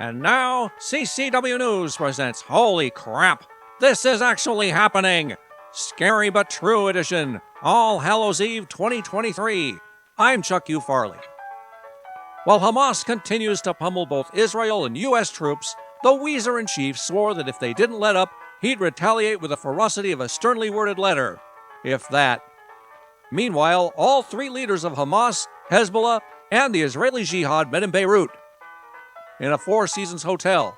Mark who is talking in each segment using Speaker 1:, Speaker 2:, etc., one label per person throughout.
Speaker 1: And now, CCW News presents Holy Crap! This is actually happening! Scary but True Edition, All Hallows Eve 2023. I'm Chuck U. Farley. While Hamas continues to pummel both Israel and U.S. troops, the Weezer-in-Chief swore that if they didn't let up, he'd retaliate with the ferocity of a sternly worded letter. If that. Meanwhile, all three leaders of Hamas, Hezbollah, and the Israeli Jihad met in Beirut, in a Four Seasons hotel,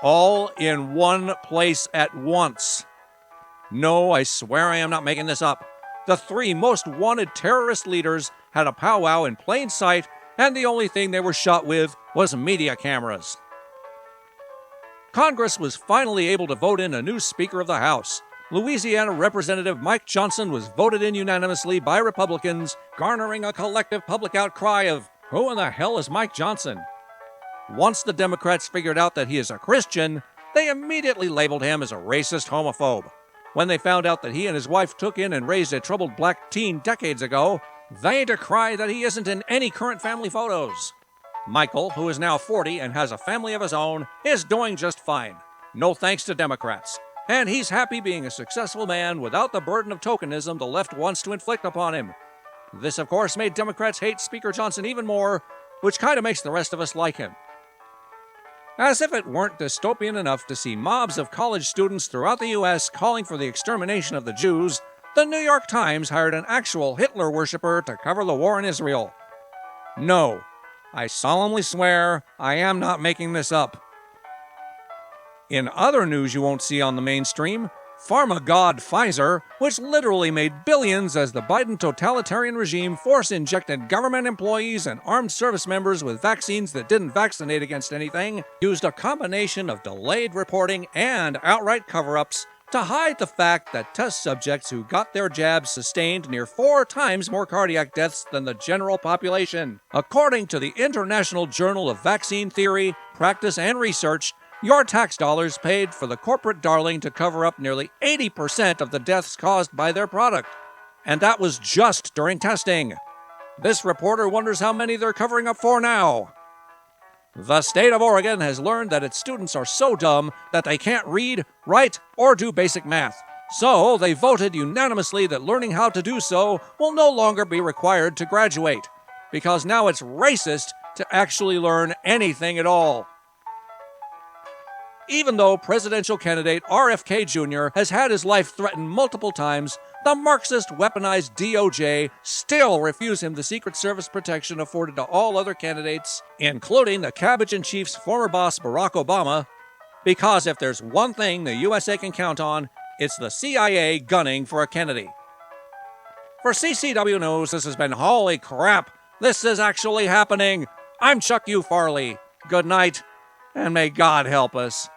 Speaker 1: all in one place at once. No, I swear I am not making this up. The three most wanted terrorist leaders had a powwow in plain sight, and the only thing they were shot with was media cameras. Congress was finally able to vote in a new Speaker of the House. Louisiana Representative Mike Johnson was voted in unanimously by Republicans, garnering a collective public outcry of, "Who in the hell is Mike Johnson?" Once the Democrats figured out that he is a Christian, they immediately labeled him as a racist homophobe. When they found out that he and his wife took in and raised a troubled black teen decades ago, they decry that he isn't in any current family photos. Michael, who is now 40 and has a family of his own, is doing just fine. No thanks to Democrats. And he's happy being a successful man without the burden of tokenism the left wants to inflict upon him. This, of course, made Democrats hate Speaker Johnson even more, which kind of makes the rest of us like him. As if it weren't dystopian enough to see mobs of college students throughout the U.S. calling for the extermination of the Jews, the New York Times hired an actual Hitler worshiper to cover the war in Israel. No, I solemnly swear I am not making this up. In other news you won't see on the mainstream, pharma god Pfizer, which literally made billions as the Biden totalitarian regime force-injected government employees and armed service members with vaccines that didn't vaccinate against anything, used a combination of delayed reporting and outright cover-ups to hide the fact that test subjects who got their jabs sustained near 4 times more cardiac deaths than the general population. According to the International Journal of Vaccine Theory, Practice and Research, your tax dollars paid for the corporate darling to cover up nearly 80% of the deaths caused by their product. And that was just during testing. This reporter wonders how many they're covering up for now. The state of Oregon has learned that its students are so dumb that they can't read, write, or do basic math. So they voted unanimously that learning how to do so will no longer be required to graduate, because now it's racist to actually learn anything at all. Even though presidential candidate RFK Jr. has had his life threatened multiple times, the Marxist weaponized DOJ still refuse him the Secret Service protection afforded to all other candidates, including the Cabbage-in-Chief's former boss Barack Obama, because if there's one thing the USA can count on, it's the CIA gunning for a Kennedy. For CCW News, this has been Holy Crap! This is actually happening! I'm Chuck U. Farley. Good night, and may God help us.